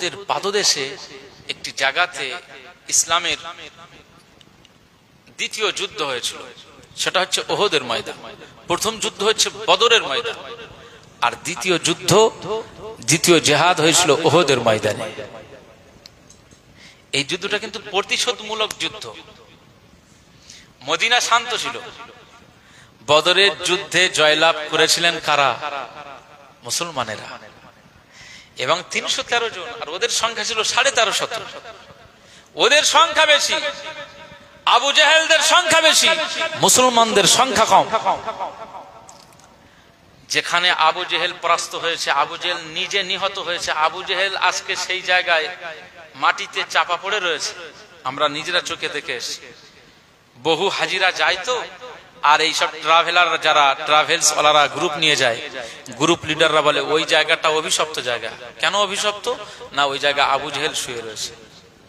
উহুদের পাদদেশে একটি জায়গাতে ইসলামের দ্বিতীয় যুদ্ধ হয়েছিল, সেটা হচ্ছে উহুদের ময়দান। প্রথম যুদ্ধ হচ্ছে বদরের ময়দান, আর দ্বিতীয় জিহাদ হয়েছিল উহুদের ময়দানে। এই যুদ্ধটা কিন্তু প্রতিশোধমূলক যুদ্ধ। মদিনা শান্ত ছিল, বদরের যুদ্ধে জয়লাভ করেছিলেন কারা? মুসলমানেরা। এবং 313 জন, আর ওদের সংখ্যা ছিল 1350। ওদের সংখ্যা বেশি, আবু জেহেলদের সংখ্যা বেশি, মুসলমানদের সংখ্যা কম। যেখানে আবু জেহেল পরাস্ত হয়েছে, আবু জেহেল নিজে নিহত হয়েছে, আবু জেহেল আজকে সেই জায়গায় মাটিতে চাপা পড়ে রয়েছে, আমরা নিজেরা চোখে দেখে এসেছি। বহু হাজিরা যায় তো, আর এইসব ট্রাভেলার যারা ট্রাভেলস ওয়ালারা গ্রুপ নিয়ে যায়, গ্রুপ লিডাররা বলে ওই জায়গাটা অভিশপ্ত জায়গা। কেন অভিশপ্ত? না, ওই জায়গা আবু জেহেল শুয়ে রয়েছে,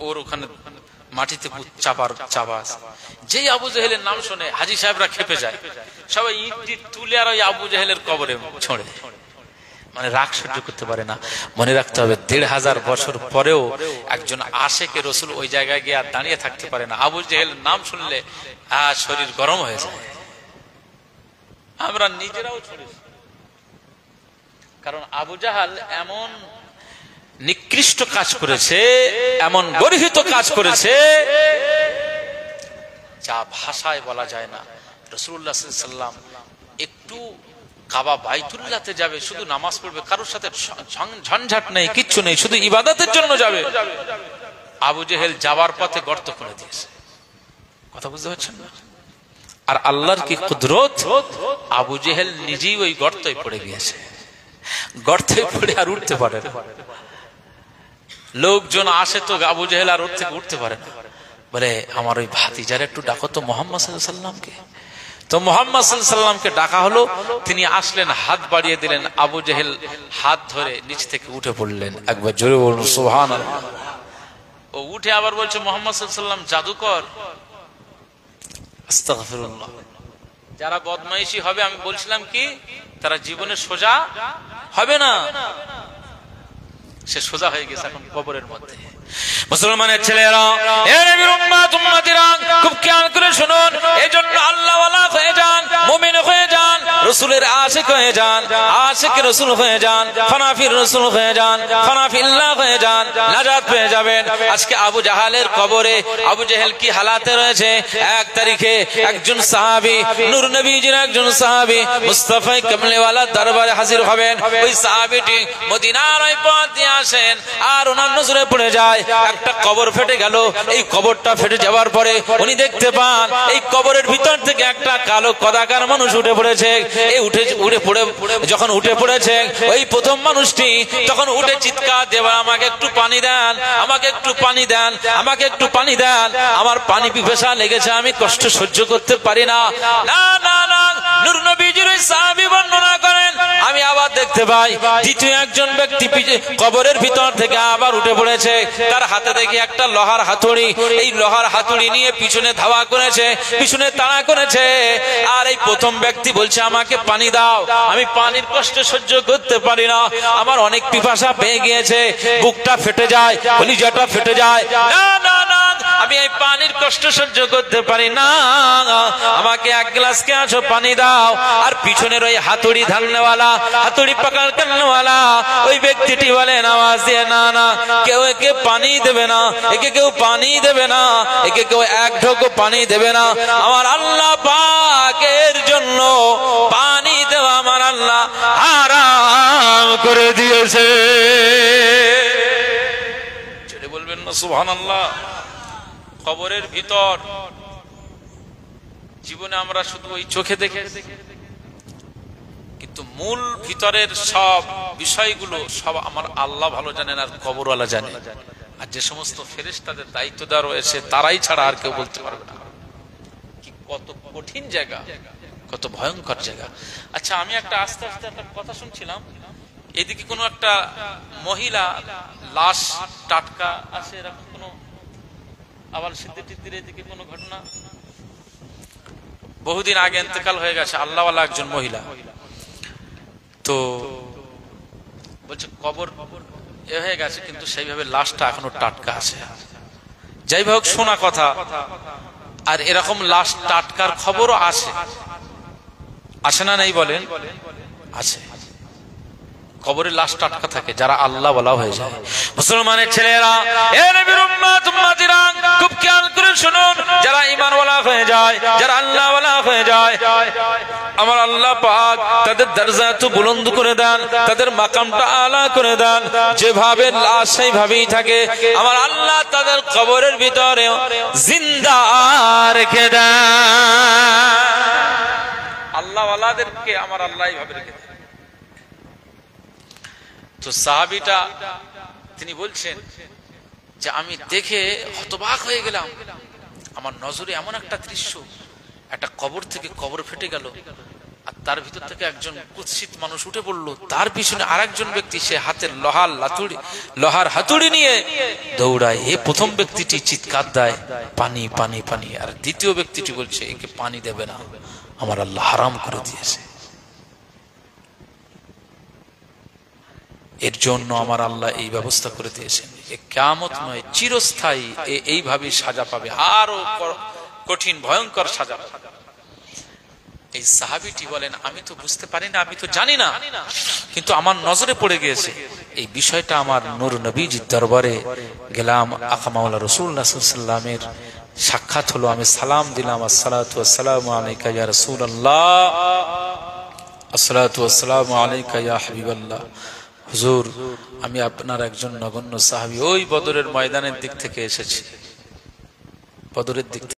ওর ওখানে মাটিতে চাপা। যেই আবু জেহেলের নাম শুনে হাজি সাহেবরা খেপে যায়, সবাই ইট তুলে আর ওই আবু জেহেলের কবরে ছড়ে। মানে রাগ সহ্য করতে পারে না। মনে রাখতে হবে, 1500 বছর পরেও একজন আশেকে রসুল ওই জায়গায় গিয়ে আর দাঁড়িয়ে থাকতে পারে না। আবু জেহেলের নাম শুনলে শরীর গরম হয়ে যায়। আমরা নিজেরাও ছড়েছি, কারণ আবু জাহাল এমন নিকৃষ্ট কাজ করেছে, এমন গর্হিত কাজ করেছে, যা ভাষায় বলা যায় না। রাসূলুল্লাহ সাল্লাল্লাহু আলাইহি ওয়াসাল্লাম একটু কাবা বাইতুল্লাহতে যাবে, শুধু নামাজ পড়বে, কারোর সাথে ঝঞ্ঝাট নেই, কিচ্ছু নেই, শুধু ইবাদতের জন্য যাবে। আবু জেহেল যাওয়ার পথে গর্ত করে দিয়েছে। কথা বুঝতে পারছেন না? আর আল্লাহর কি কুদরত, আবু জেহেল নিজেই ওই গর্তে পড়ে গিয়েছে। গর্তে পড়ে আর উঠতে পারে না। লোকজন আসে তো আবু জেহেল আর ওর থেকে উঠতে পারে না। বলে আমার ওই ভাতিজার একটু ডাকো তো মুহাম্মদ সাল্লাল্লাহু আলাইহি ওয়াসাল্লামকে। তো মুহাম্মদ সাল্লাল্লাহু আলাইহি ওয়াসাল্লামকে ডাকা হলো, তিনি আসলেন, হাত বাড়িয়ে দিলেন, আবু জেহেল হাত ধরে নিচ থেকে উঠে পড়লেন। একবার জোরে বলুন সুবহানাল্লাহ। ও উঠে আবার বলছে মুহাম্মদ সাল্লাল্লাহু আলাইহি ওয়াসাল্লাম জাদুকর। আস্তাগফিরুল্লাহ। যারা বদমাইশি হবে, আমি বলছিলাম কি, তারা জীবনে সোজা হবে না। সে সোজা হয়ে গেছে এখন কবরের মধ্যে। মুসলমানের ছেলেরা, এ নবীর উম্মত উম্মতিরা, খুব খেয়াল করে শুনুন। এজন্য আল্লাহ ওয়ালা হয়ে যান, মুমিন হয়ে যান, রাসূলের আশিক হয়ে যান, আশিক রাসূল হয়ে যান, ফানাফির রাসূল হয়ে যান, ফানাফিল্লাহ হয়ে যান, নাজাত পেয়ে যাবেন। আজকে আবু জাহালের কবরে আবু জেহেল কি হালাতে রয়েছে। 1 তারিখে একজন সাহাবী, নূর নবীজির একজন সাহাবী মুস্তাফা কামলিওয়ালা দরবারে হাজির হবেন। ওই সাহাবীটি মদিনার ওই পথ দিয়ে আসেন, আর ওনার নজরে পড়ে যায় একটা কবর ফেটে গেল। এই কবরটা ফেটে যাওয়ার পরে উনি দেখতে পান এই কবরের ভিতর থেকে একটা কালো কদাকার মানুষ উঠে পড়েছে। এই যখন উঠে পড়েছে, ওই প্রথম মানুষটি তখন উঠে চিৎকার দেবার, আমাকে একটু পানি দেন, আমাকে একটু পানি দেন, আমাকে একটু পানি দেন, আমার পানি পিপাসা লেগেছে, আমি কষ্ট সহ্য করতে পারি না। না না না, নূর নবীজির ওই সাহাবী বর্ণনা করেন, আমি আবার দেখতে পাই দ্বিতীয় একজন ব্যক্তি কবরের ভিতর থেকে আবার উঠে পড়েছে। তার হাতে দেখি একটা লোহার হাতুড়ি। এই লোহার হাতুড়ি নিয়ে পিছনে ধাওয়া করেছে, পিছনে তাড়া করেছে। আর এই প্রথম ব্যক্তি বলছে আমাকে পানি দাও, আমি পানির কষ্ট সহ্য করতে পারি না, আমার অনেক পিপাসা পেয়ে গিয়েছে, বুকটা ফেটে যায়, কলিজাটা ফেটে যায়। না না না, আমি এই পানির কষ্ট সহ্য করতে পারি না, আমাকে 1 গ্লাস কে আছো পানি দাও। আর পিছনের ওই হাতুড়ি ধারনেওয়ালা, হাতুড়ি পাকার কান্নওয়ালা ওই ব্যক্তিটি বলেন আওয়াজ দিয়ে, না না, কেউ একে পানি দেবে না, একে কেউ পানি দেবে না, একে কেউ 1 ঢোক পানি দেবে না। আমার আল্লাহ পাকের জন্য পানি দেওয়া আমার আল্লাহ হারাম করে দিয়েছে। ছেড়ে বলবেন না সুবহানাল্লাহ। কবরের ভিতর জীবনে আমরা শুধু ওই চোখে দেখে, কিন্তু মূল ভিতরের সব বিষয়গুলো সব আমার আল্লাহ ভালো জানেন, আর কবরওয়ালা জানে। আর যে সমস্ত ফেরেশতাদের দায়িত্বদার রয়েছে, তারাই ছাড়া আর কেউ বলতে পারবে না। কি কত কঠিন জায়গা, কত ভয়ঙ্কর জায়গা। আচ্ছা, আমি একটা আস্তে আস্তে একটা কথা শুনছিলাম, এদিকে কোনো একটা মহিলা লাশ টাটকা আছে, এরকম কোনো আবার সিদ্দির এদিকে কোনো ঘটনা? বহুদিন আগে ইন্তেকাল হয়ে গেছে আল্লাহওয়ালা একজন মহিলা। তো বলছে কবর এ হয়ে গেছে, কিন্তু সেইভাবে লাশটা এখনো টাটকা আছে। যাই হোক, শোনা কথা। আর এরকম লাশ টাটকার খবরও আসে, আসে না নেই বলেন? আছে। কবরের লাশ টাটকা থাকে যারা আল্লাহ ওয়ালা হয়ে যায়। মুসলমানের ছেলেরা, এ নবীর উম্মত উম্মতিরা, খুব খেয়াল করে শুনুন, যারা ঈমান ওয়ালা হয়ে যায়, যারা আল্লাহ ওয়ালা হয়ে যায়, আমার আল্লাহ পাক তাদের দরজাত বুলন্দ করে দেন, তাদের মাকামটা আলা করে দেন। যেভাবে লাশ সেইভাবেই থাকে, আমার আল্লাহ তাদের কবরের ভিতরে জিন্দা রেখে দেন। আল্লাহ ওয়ালাদেরকে আমার আল্লাহ এইভাবে রেখে দেন। তো সাহাবীটা তিনি বলছেন যে আমি দেখে হতবাক হয়ে গেলাম, আমার নজরে এমন একটা দৃশ্য, একটা কবর থেকে কবর ফেটে গেল, আর তার ভিতর থেকে একজন কুৎসিত মানুষ উঠে পড়লো, তার পিছনে আরেকজন ব্যক্তি, সে হাতের লোহার হাতুড়ি নিয়ে দৌড়ায়। এ প্রথম ব্যক্তিটি চিৎকার দেয়, পানি পানি পানি, আর দ্বিতীয় ব্যক্তিটি বলছে একে পানি দেবে না, আমার আল্লাহ হারাম করে দিয়েছে, এর জন্য আমার আল্লাহ এই ব্যবস্থা করে দিয়েছেন। এ কিয়ামত নয়, চিরস্থায়ী এইভাবে সাজা পাবে, আরো কঠিন ভয়ঙ্কর সাজা পাবে। এই সাহাবীটি বলেন, আমি তো বুঝতে পারি না, আমি তো জানি না, কিন্তু আমার নজরে পড়ে গিয়েছে এই বিষয়টা। আমার নূর নবীজির দরবারে গেলাম, আকা মাওলা রাসূলুল্লাহ সাল্লাল্লাহু আলাইহি ওয়াসাল্লামের সাক্ষাৎ হলো, আমি সালাম দিলাম, আসসালাতু ওয়াসসালামু আলাইকা ইয়া রাসূলুল্লাহ, আসসালাতু ওয়াসসালামু আলাইকা ইয়া হাবিবাল্লাহ। হুজুর, আমি আপনার একজন নগণ্য সাহাবী, ওই বদরের ময়দানের দিক থেকে এসেছি, বদরের দিক